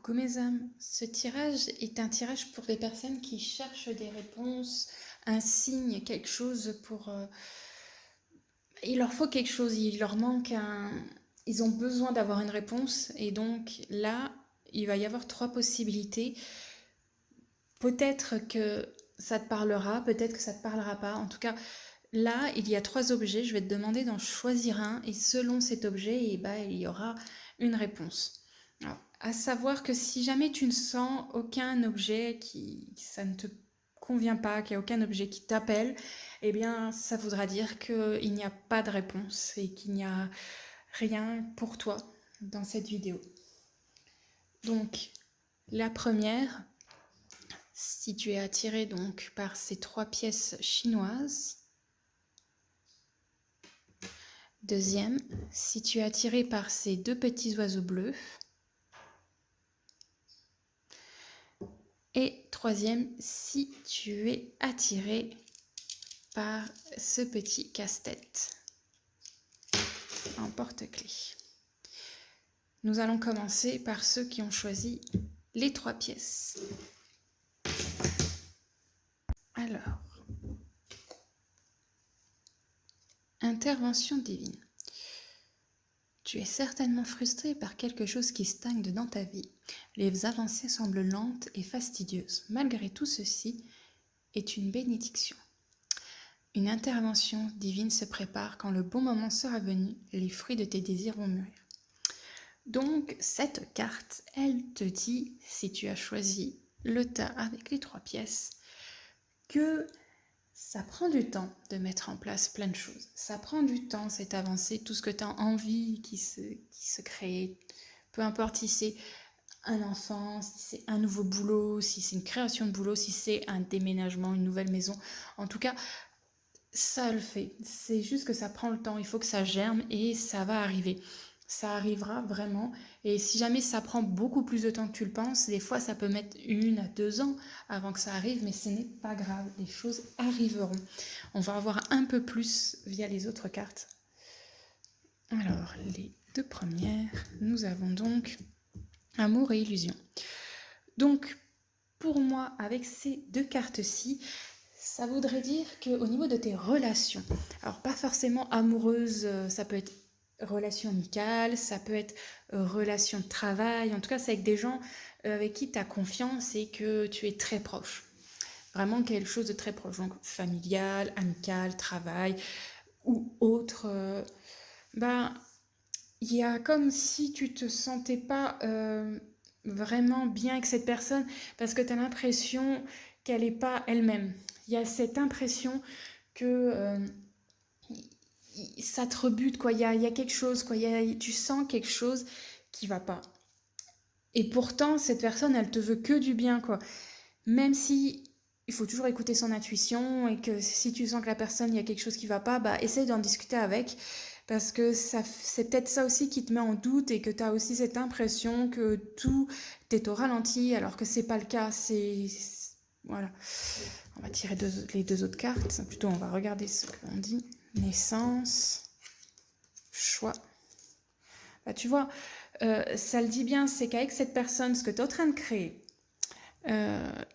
Coucou mes âmes, ce tirage est un tirage pour les personnes qui cherchent des réponses, un signe, quelque chose pour... il leur faut quelque chose, il leur manque un... Ils ont besoin d'avoir une réponse et donc là, il va y avoir trois possibilités. Peut-être que ça te parlera, peut-être que ça te parlera pas. En tout cas, là, il y a trois objets, je vais te demander d'en choisir un et selon cet objet, il y aura une réponse. Alors, à savoir que si jamais tu ne sens aucun objet ça ne te convient pas, qu'il n'y a aucun objet qui t'appelle, eh bien, ça voudra dire qu'il n'y a pas de réponse et qu'il n'y a rien pour toi dans cette vidéo. Donc, la première, si tu es attiré donc par ces trois pièces chinoises. Deuxième, si tu es attiré par ces deux petits oiseaux bleus. Et troisième, si tu es attiré par ce petit casse-tête en porte-clés. Nous allons commencer par ceux qui ont choisi les trois pièces. Alors, intervention divine. Tu es certainement frustré par quelque chose qui stagne dans ta vie. Les avancées semblent lentes et fastidieuses. Malgré tout ceci est une bénédiction. Une intervention divine se prépare. Quand le bon moment sera venu, les fruits de tes désirs vont mûrir. Donc, cette carte, elle te dit, si tu as choisi le tas avec les trois pièces, que ça prend du temps de mettre en place plein de choses. Ça prend du temps, cette avancée, tout ce que tu as envie qui se crée. Peu importe si c'est un enfant, si c'est un nouveau boulot, si c'est une création de boulot, si c'est un déménagement, une nouvelle maison. En tout cas, ça le fait. C'est juste que ça prend le temps. Il faut que ça germe et ça va arriver. Ça arrivera vraiment. Et si jamais ça prend beaucoup plus de temps que tu le penses, des fois ça peut mettre 1 à 2 ans avant que ça arrive, mais ce n'est pas grave. Les choses arriveront. On va avoir un peu plus via les autres cartes. Alors, les deux premières, nous avons donc amour et illusion. Donc, pour moi, avec ces deux cartes-ci, ça voudrait dire qu'au niveau de tes relations, alors pas forcément amoureuses, ça peut être relation amicale, ça peut être relation de travail, en tout cas c'est avec des gens avec qui tu as confiance et que tu es très proche. Vraiment quelque chose de très proche, donc familial, amical, travail ou autre. Il y a comme si tu te sentais pas vraiment bien avec cette personne parce que tu as l'impression qu'elle n'est pas elle-même. Il y a cette impression que ça te rebute, quoi. Il y a quelque chose, quoi. Tu sens quelque chose qui va pas. Et pourtant, cette personne, elle te veut que du bien, quoi. Même si il faut toujours écouter son intuition et que si tu sens que la personne, il y a quelque chose qui va pas, bah essaye d'en discuter avec. Parce que c'est peut-être ça aussi qui te met en doute et que tu as aussi cette impression que tout est au ralenti alors que c'est pas le cas. Voilà. On va tirer les deux autres cartes. Plutôt, on va regarder ce qu'on dit. Naissance, choix. Bah, tu vois, ça le dit bien, c'est qu'avec cette personne, ce que tu es en train de créer,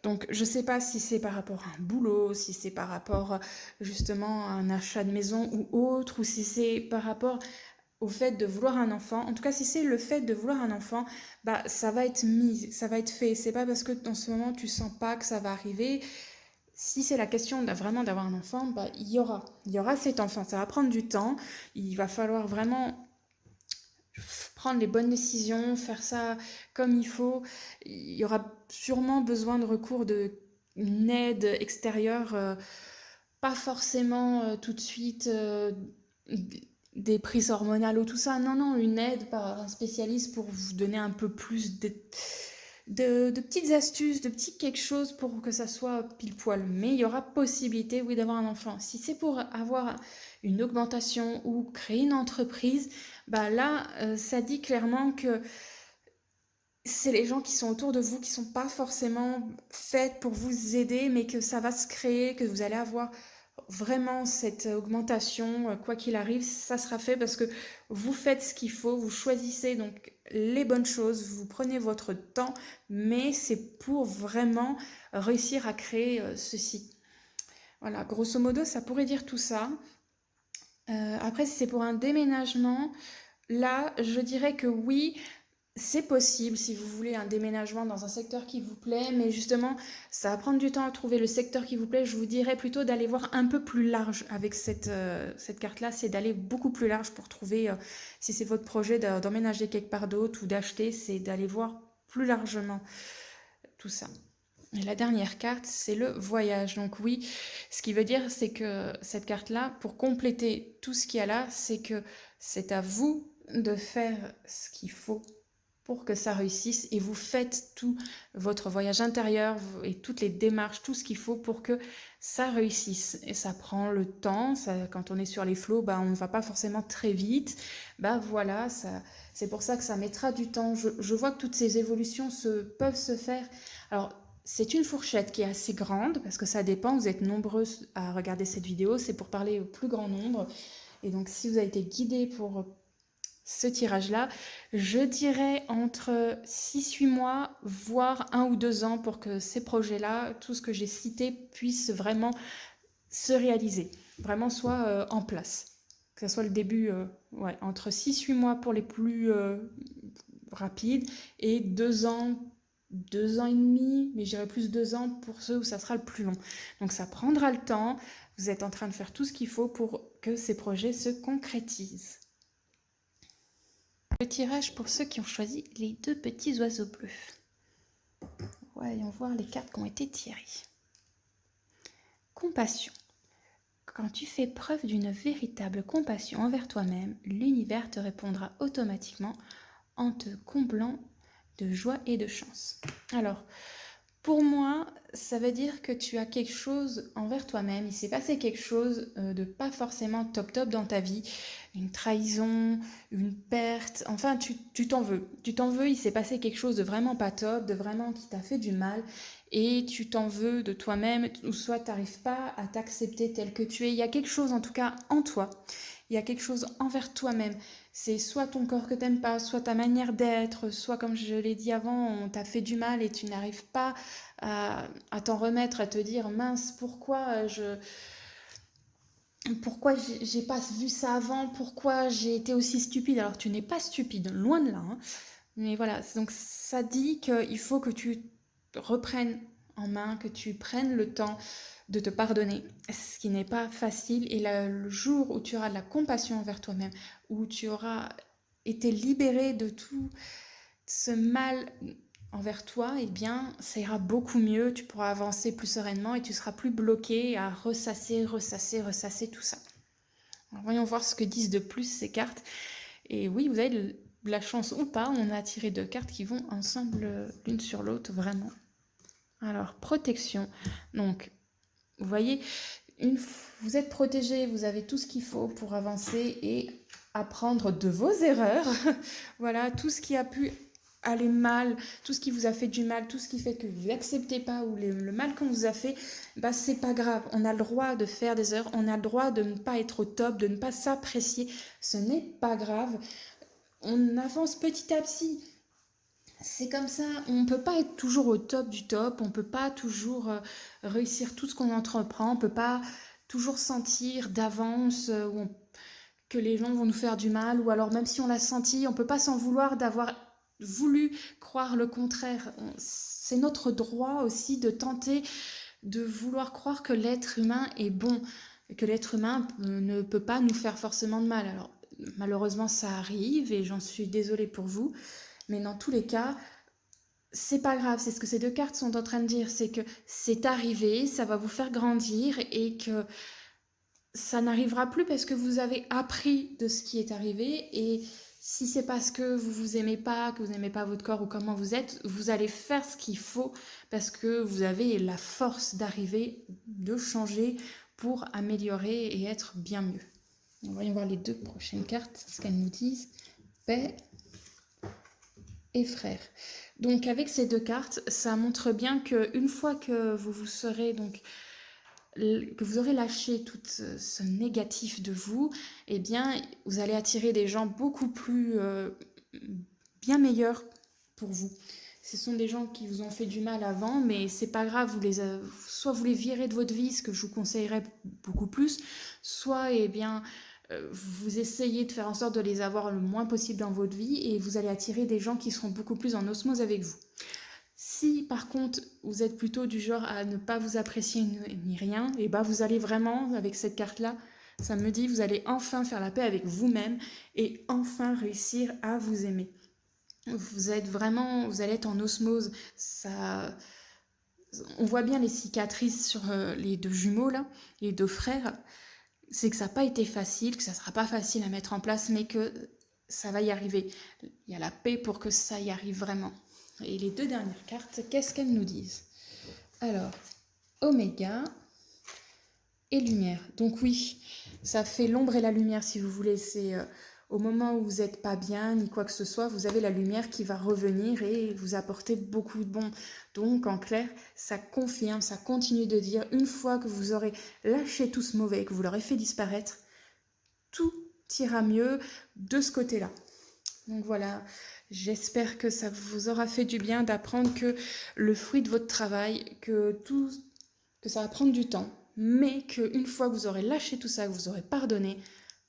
donc je sais pas si c'est par rapport à un boulot, si c'est par rapport justement à un achat de maison ou autre, ou si c'est par rapport au fait de vouloir un enfant. En tout cas, si c'est le fait de vouloir un enfant, bah ça va être mis, ça va être fait. C'est pas parce que dans ce moment tu sens pas que ça va arriver. Si c'est la question vraiment d'avoir un enfant, bah il y aura cet enfant. Ça va prendre du temps. Il va falloir vraiment prendre les bonnes décisions, faire ça comme il faut. Il y aura sûrement besoin de recours d'une aide extérieure, pas forcément tout de suite des prises hormonales ou tout ça. Non, non, une aide par un spécialiste pour vous donner un peu plus de petites astuces, de petits quelque chose pour que ça soit pile poil. Mais il y aura possibilité, oui, d'avoir un enfant. Si c'est pour avoir une augmentation ou créer une entreprise, bah là, ça dit clairement que c'est les gens qui sont autour de vous qui sont pas forcément faits pour vous aider, mais que ça va se créer, que vous allez avoir vraiment cette augmentation, quoi qu'il arrive, ça sera fait parce que vous faites ce qu'il faut, vous choisissez donc les bonnes choses, vous prenez votre temps, mais c'est pour vraiment réussir à créer ceci. Voilà, grosso modo, ça pourrait dire tout ça. Après, si c'est pour un déménagement, là, je dirais que oui, c'est possible si vous voulez un déménagement dans un secteur qui vous plaît, mais justement, ça va prendre du temps à trouver le secteur qui vous plaît. Je vous dirais plutôt d'aller voir un peu plus large avec cette carte-là, c'est d'aller beaucoup plus large pour trouver, si c'est votre projet d'emménager quelque part d'autre ou d'acheter, c'est d'aller voir plus largement tout ça. Et la dernière carte, c'est le voyage. Donc oui, ce qui veut dire, c'est que cette carte-là, pour compléter tout ce qu'il y a là, c'est que c'est à vous de faire ce qu'il faut pour que ça réussisse et vous faites tout votre voyage intérieur et toutes les démarches, tout ce qu'il faut pour que ça réussisse. Et ça prend le temps, ça, quand on est sur les flots, bah, on ne va pas forcément très vite. Bah voilà, ça, c'est pour ça que ça mettra du temps. Je vois que toutes ces évolutions peuvent se faire. Alors, c'est une fourchette qui est assez grande parce que ça dépend, vous êtes nombreux à regarder cette vidéo, c'est pour parler au plus grand nombre. Et donc si vous avez été guidé pour ce tirage-là, je dirais entre 6-8 mois, voire 1 ou 2 ans pour que ces projets-là, tout ce que j'ai cité, puissent vraiment se réaliser, vraiment soit en place. Que ce soit le début, ouais, entre 6-8 mois pour les plus rapides et 2 ans, 2 ans et demi, mais j'irais plus 2 ans pour ceux où ça sera le plus long. Donc ça prendra le temps, vous êtes en train de faire tout ce qu'il faut pour que ces projets se concrétisent. Le tirage pour ceux qui ont choisi les 2 petits oiseaux bleus. Voyons voir les cartes qui ont été tirées. Compassion. Quand tu fais preuve d'une véritable compassion envers toi-même, l'univers te répondra automatiquement en te comblant de joie et de chance. Alors, pour moi, ça veut dire que tu as quelque chose envers toi-même. Il s'est passé quelque chose de pas forcément top top dans ta vie. Une trahison, une perte. Enfin, tu t'en veux. Tu t'en veux, il s'est passé quelque chose de vraiment pas top, de vraiment qui t'a fait du mal. Et tu t'en veux de toi-même, ou soit tu n'arrives pas à t'accepter tel que tu es. Il y a quelque chose en tout cas en toi. Il y a quelque chose envers toi-même. C'est soit ton corps que t'aimes pas, soit ta manière d'être, soit comme je l'ai dit avant, on t'a fait du mal et tu n'arrives pas à t'en remettre, à te dire mince, pourquoi j'ai pas vu ça avant, pourquoi j'ai été aussi stupide. Alors tu n'es pas stupide, loin de là, hein. Mais voilà, donc ça dit qu'il faut que tu reprennes en main, que tu prennes le temps de te pardonner, ce qui n'est pas facile. Et le jour où tu auras de la compassion envers toi-même, où tu auras été libéré de tout ce mal envers toi, eh bien, ça ira beaucoup mieux, tu pourras avancer plus sereinement et tu seras plus bloqué à ressasser, ressasser, ressasser tout ça. Alors, voyons voir ce que disent de plus ces cartes. Et oui, vous avez de la chance ou pas, on a tiré 2 cartes qui vont ensemble l'une sur l'autre, vraiment. Alors, protection. Donc, vous voyez, vous êtes protégé, vous avez tout ce qu'il faut pour avancer et apprendre de vos erreurs. Voilà, tout ce qui a pu aller mal, tout ce qui vous a fait du mal, tout ce qui fait que vous n'acceptez pas ou le mal qu'on vous a fait, bah c'est pas grave. On a le droit de faire des erreurs, on a le droit de ne pas être au top, de ne pas s'apprécier. Ce n'est pas grave. On avance petit à petit. C'est comme ça, on ne peut pas être toujours au top du top, on ne peut pas toujours réussir tout ce qu'on entreprend, on ne peut pas toujours sentir d'avance que les gens vont nous faire du mal, ou alors même si on l'a senti, on ne peut pas s'en vouloir d'avoir voulu croire le contraire. C'est notre droit aussi de tenter de vouloir croire que l'être humain est bon, que l'être humain ne peut pas nous faire forcément de mal. Alors malheureusement ça arrive et j'en suis désolée pour vous, mais dans tous les cas, c'est pas grave, c'est ce que ces 2 cartes sont en train de dire, c'est que c'est arrivé, ça va vous faire grandir et que ça n'arrivera plus parce que vous avez appris de ce qui est arrivé. Et si c'est parce que vous vous aimez pas, que vous n'aimez pas votre corps ou comment vous êtes, vous allez faire ce qu'il faut parce que vous avez la force d'arriver, de changer pour améliorer et être bien mieux. On va y voir les 2 prochaines cartes, ce qu'elles nous disent. Paix et frère. Donc avec ces 2 cartes, ça montre bien qu'une fois que vous vous serez donc que vous aurez lâché tout ce négatif de vous, eh bien, vous allez attirer des gens beaucoup plus bien meilleurs pour vous. Ce sont des gens qui vous ont fait du mal avant, mais c'est pas grave, soit vous les virez de votre vie, ce que je vous conseillerais beaucoup plus, soit eh bien, vous essayez de faire en sorte de les avoir le moins possible dans votre vie et vous allez attirer des gens qui seront beaucoup plus en osmose avec vous. Si par contre vous êtes plutôt du genre à ne pas vous apprécier ni rien, et bah vous allez vraiment, avec cette carte-là, ça me dit, vous allez enfin faire la paix avec vous-même et enfin réussir à vous aimer. Vous êtes vraiment, vous allez être en osmose. Ça, on voit bien les cicatrices sur les deux jumeaux là, les deux frères. C'est que ça n'a pas été facile, que ça ne sera pas facile à mettre en place, mais que ça va y arriver. Il y a la paix pour que ça y arrive vraiment. Et les deux dernières cartes, qu'est-ce qu'elles nous disent? Alors, Oméga et Lumière. Donc oui, ça fait l'ombre et la lumière si vous voulez. C'est au moment où vous n'êtes pas bien, ni quoi que ce soit, vous avez la lumière qui va revenir et vous apporter beaucoup de bon. Donc en clair, ça confirme, ça continue de dire, une fois que vous aurez lâché tout ce mauvais, que vous l'aurez fait disparaître, tout ira mieux de ce côté-là. Donc voilà, j'espère que ça vous aura fait du bien d'apprendre que le fruit de votre travail, que ça va prendre du temps, mais qu'une fois que vous aurez lâché tout ça, que vous aurez pardonné,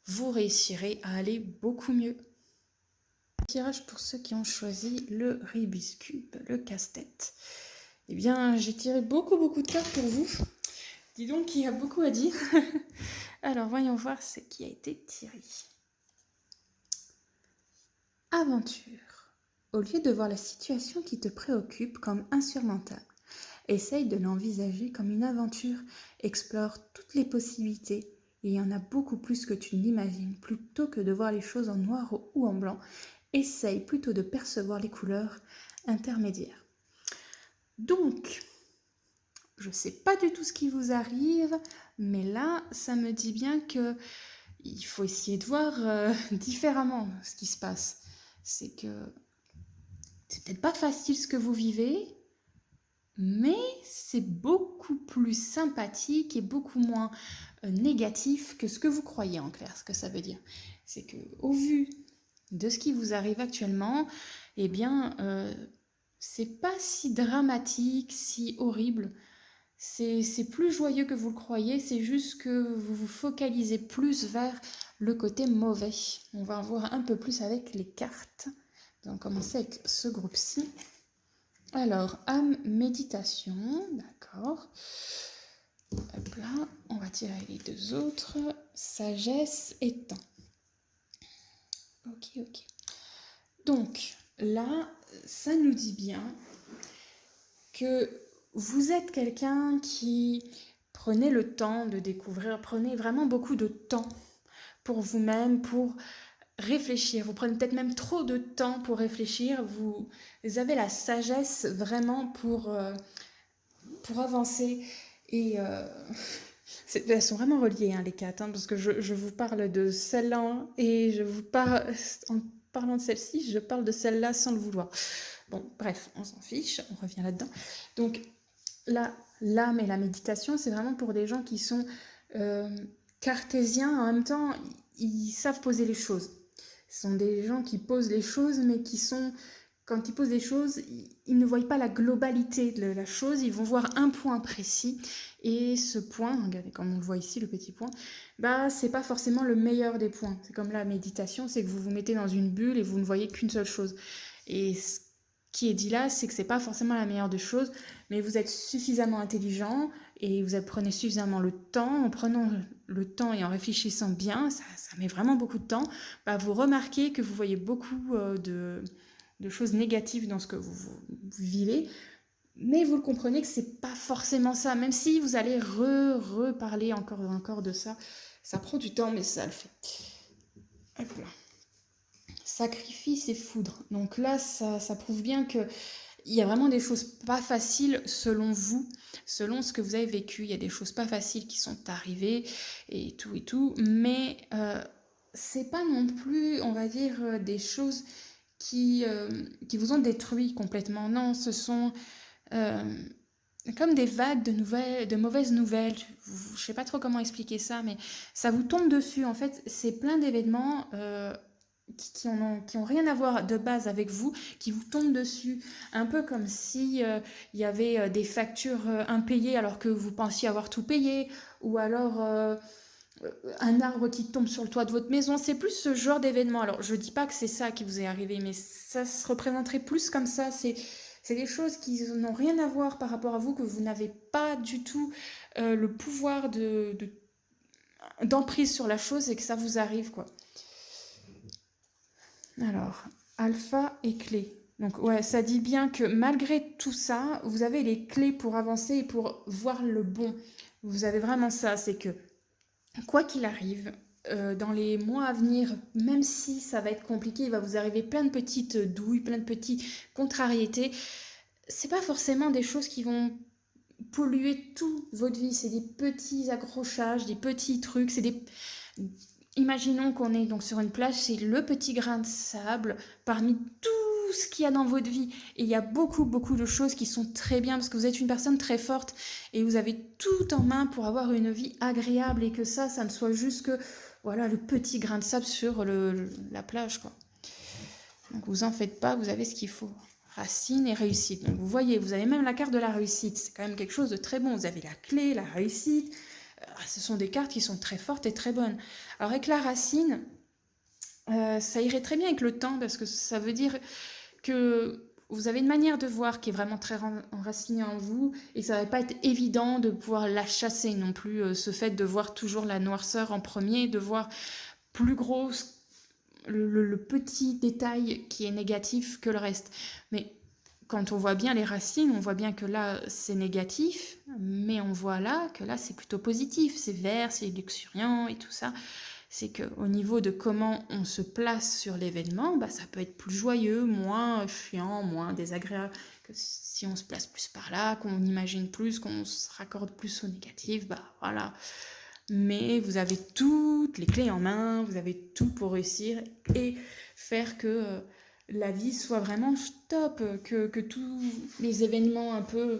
vous réussirez à aller beaucoup mieux. Tirage pour ceux qui ont choisi le Rubik's Cube, le casse-tête. Eh bien, j'ai tiré beaucoup de cartes pour vous. Dis donc qu'il y a beaucoup à dire. Alors, voyons voir ce qui a été tiré. Aventure. Au lieu de voir la situation qui te préoccupe comme insurmontable, essaye de l'envisager comme une aventure, explore toutes les possibilités, et il y en a beaucoup plus que tu n'imagines. Plutôt que de voir les choses en noir ou en blanc, essaye plutôt de percevoir les couleurs intermédiaires. Donc, je ne sais pas du tout ce qui vous arrive, mais là, ça me dit bien que il faut essayer de voir différemment ce qui se passe. C'est que c'est peut-être pas facile ce que vous vivez, mais c'est beaucoup plus sympathique et beaucoup moins négatif que ce que vous croyez en clair. Ce que ça veut dire, c'est que au vu de ce qui vous arrive actuellement, eh bien, c'est pas si dramatique, si horrible. C'est plus joyeux que vous le croyez, c'est juste que vous vous focalisez plus vers le côté mauvais. On va en voir un peu plus avec les cartes. On va commencer avec ce groupe-ci. Alors, âme, méditation, d'accord. Hop là, on va tirer les deux autres. Sagesse et temps. Ok. Donc, là, ça nous dit bien que vous êtes quelqu'un qui prenez le temps de découvrir, prenez vraiment beaucoup de temps pour vous-même, pour réfléchir. Vous prenez peut-être même trop de temps pour réfléchir. Vous avez la sagesse vraiment pour avancer. Et elles sont vraiment reliées, hein, les quatre, hein, parce que je vous parle de celle-là et je vous parle, en parlant de celle-ci, je parle de celle-là sans le vouloir. Bon, bref, on s'en fiche, on revient là-dedans. Donc, là, l'âme et la méditation, c'est vraiment pour des gens qui sont cartésiens, en même temps, ils savent poser les choses. Ce sont des gens qui posent les choses, mais qui sont, quand ils posent les choses, ils ne voient pas la globalité de la chose, ils vont voir un point précis, et ce point, regardez comme on le voit ici, le petit point, bah c'est pas forcément le meilleur des points. C'est comme la méditation, c'est que vous vous mettez dans une bulle et vous ne voyez qu'une seule chose. Et ce qui est dit là, c'est que c'est pas forcément la meilleure des choses, mais vous êtes suffisamment intelligent et vous prenez suffisamment le temps. En prenant le temps et en réfléchissant bien, ça met vraiment beaucoup de temps, bah vous remarquez que vous voyez beaucoup de choses négatives dans ce que vous vivez, mais vous le comprenez que c'est pas forcément ça, même si vous allez reparler encore de ça. Ça prend du temps, mais ça le fait. Hop là. Sacrifice et foudre. Donc là, ça prouve bien que il y a vraiment des choses pas faciles selon vous, selon ce que vous avez vécu. Il y a des choses pas faciles qui sont arrivées et tout, mais c'est pas non plus, on va dire, des choses qui vous ont détruit complètement. Non, ce sont comme des vagues de nouvelles, de mauvaises nouvelles. Je sais pas trop comment expliquer ça, mais ça vous tombe dessus. En fait, c'est plein d'événements qui ont rien à voir de base avec vous, qui vous tombent dessus. Un peu comme si il y avait des factures impayées alors que vous pensiez avoir tout payé, ou alors un arbre qui tombe sur le toit de votre maison. C'est plus ce genre d'événement. Alors, je dis pas que c'est ça qui vous est arrivé, mais ça se représenterait plus comme ça. C'est des choses qui n'ont rien à voir par rapport à vous, que vous n'avez pas du tout le pouvoir d'emprise sur la chose et que ça vous arrive, quoi. Alors, alpha et clé. Donc ouais, ça dit bien que malgré tout ça, vous avez les clés pour avancer et pour voir le bon. Vous avez vraiment ça, c'est que quoi qu'il arrive, dans les mois à venir, même si ça va être compliqué, il va vous arriver plein de petites douilles, plein de petites contrariétés. C'est pas forcément des choses qui vont polluer toute votre vie, c'est des petits accrochages, des petits trucs, c'est des... Imaginons qu'on est donc sur une plage, c'est le petit grain de sable parmi tout ce qu'il y a dans votre vie. Et il y a beaucoup, beaucoup de choses qui sont très bien parce que vous êtes une personne très forte et vous avez tout en main pour avoir une vie agréable et que ça ne soit juste que voilà, le petit grain de sable sur la plage, quoi. Donc vous en faites pas, vous avez ce qu'il faut. Racine et réussite. Donc vous voyez, vous avez même la carte de la réussite. C'est quand même quelque chose de très bon. Vous avez la clé, la réussite. Ce sont des cartes qui sont très fortes et très bonnes. Alors avec la racine, ça irait très bien avec le temps parce que ça veut dire que vous avez une manière de voir qui est vraiment très enracinée en vous et que ça va pas être évident de pouvoir la chasser non plus. Ce fait de voir toujours la noirceur en premier, de voir plus gros le petit détail qui est négatif que le reste. Mais quand on voit bien les racines, on voit bien que là c'est négatif, mais on voit là que là c'est plutôt positif, c'est vert, c'est luxuriant et tout ça. C'est qu'au niveau de comment on se place sur l'événement, bah, ça peut être plus joyeux, moins chiant, moins désagréable que si on se place plus par là, qu'on imagine plus, qu'on se raccorde plus au négatif, bah voilà. Mais vous avez toutes les clés en main, vous avez tout pour réussir et faire que la vie soit vraiment top, que tous les événements un peu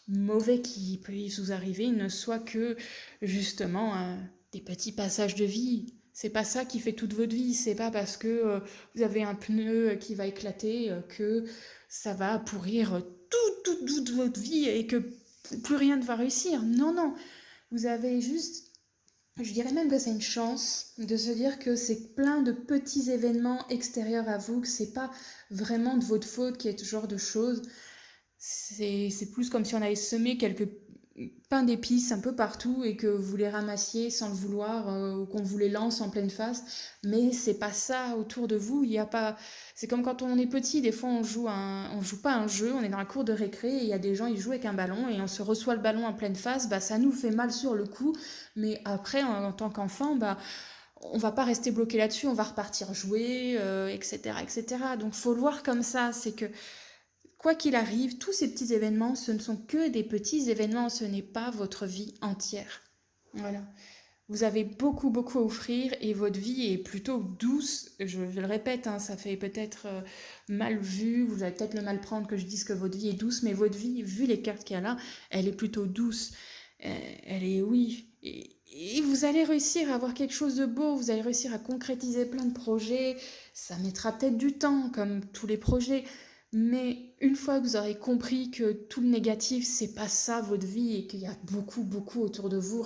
mauvais qui peuvent vous arriver ne soient que justement des petits passages de vie. C'est pas ça qui fait toute votre vie, c'est pas parce que vous avez un pneu qui va éclater que ça va pourrir toute votre vie et que plus rien ne va réussir. Non, non, vous avez juste, je dirais même que c'est une chance de se dire que c'est plein de petits événements extérieurs à vous, que c'est pas vraiment de votre faute qu'il y ait ce genre de choses. C'est plus comme si on avait semé quelques pains d'épices un peu partout et que vous les ramassiez sans le vouloir ou qu'on vous les lance en pleine face. Mais c'est pas ça autour de vous. Il y a pas. C'est comme quand on est petit. Des fois, on joue pas un jeu. On est dans la cour de récré et il y a des gens ils jouent avec un ballon et on se reçoit le ballon en pleine face. Bah ça nous fait mal sur le coup. Mais après, en tant qu'enfant, bah on va pas rester bloqué là-dessus. On va repartir jouer, etc., etc. Donc faut le voir comme ça. C'est que quoi qu'il arrive, tous ces petits événements, ce ne sont que des petits événements, ce n'est pas votre vie entière. Voilà. Vous avez beaucoup, beaucoup à offrir et votre vie est plutôt douce. Je le répète, hein, ça fait peut-être mal vu, vous allez peut-être le mal prendre que je dise que votre vie est douce, mais votre vie, vu les cartes qu'il y a là, elle est plutôt douce. Elle est, oui. Et vous allez réussir à avoir quelque chose de beau, vous allez réussir à concrétiser plein de projets. Ça mettra peut-être du temps, comme tous les projets. Mais une fois que vous aurez compris que tout le négatif, c'est pas ça votre vie et qu'il y a beaucoup, beaucoup autour de vous,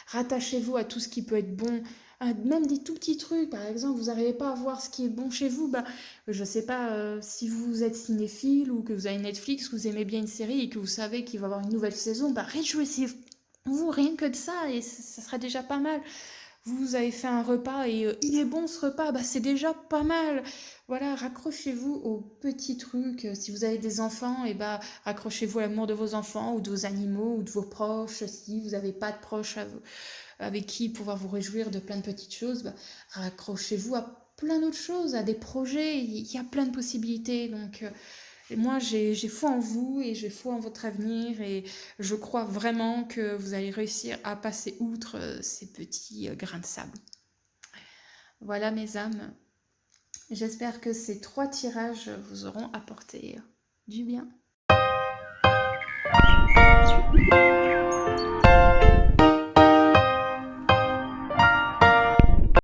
rattachez-vous à tout ce qui peut être bon, même des tout petits trucs. Par exemple, vous n'arrivez pas à voir ce qui est bon chez vous, bah, je sais pas si vous êtes cinéphile ou que vous avez Netflix, que vous aimez bien une série et que vous savez qu'il va y avoir une nouvelle saison, bah réjouissez-vous rien que de ça et ça sera déjà pas mal. Vous avez fait un repas et il est bon ce repas, bah c'est déjà pas mal. Voilà, raccrochez-vous aux petits trucs. Si vous avez des enfants, et bah raccrochez-vous à l'amour de vos enfants ou de vos animaux ou de vos proches. Si vous n'avez pas de proches avec qui pouvoir vous réjouir de plein de petites choses, bah, raccrochez-vous à plein d'autres choses, à des projets. Il y a plein de possibilités. Donc moi, j'ai foi en vous et j'ai foi en votre avenir et je crois vraiment que vous allez réussir à passer outre ces petits grains de sable. Voilà mes âmes, j'espère que ces 3 tirages vous auront apporté du bien.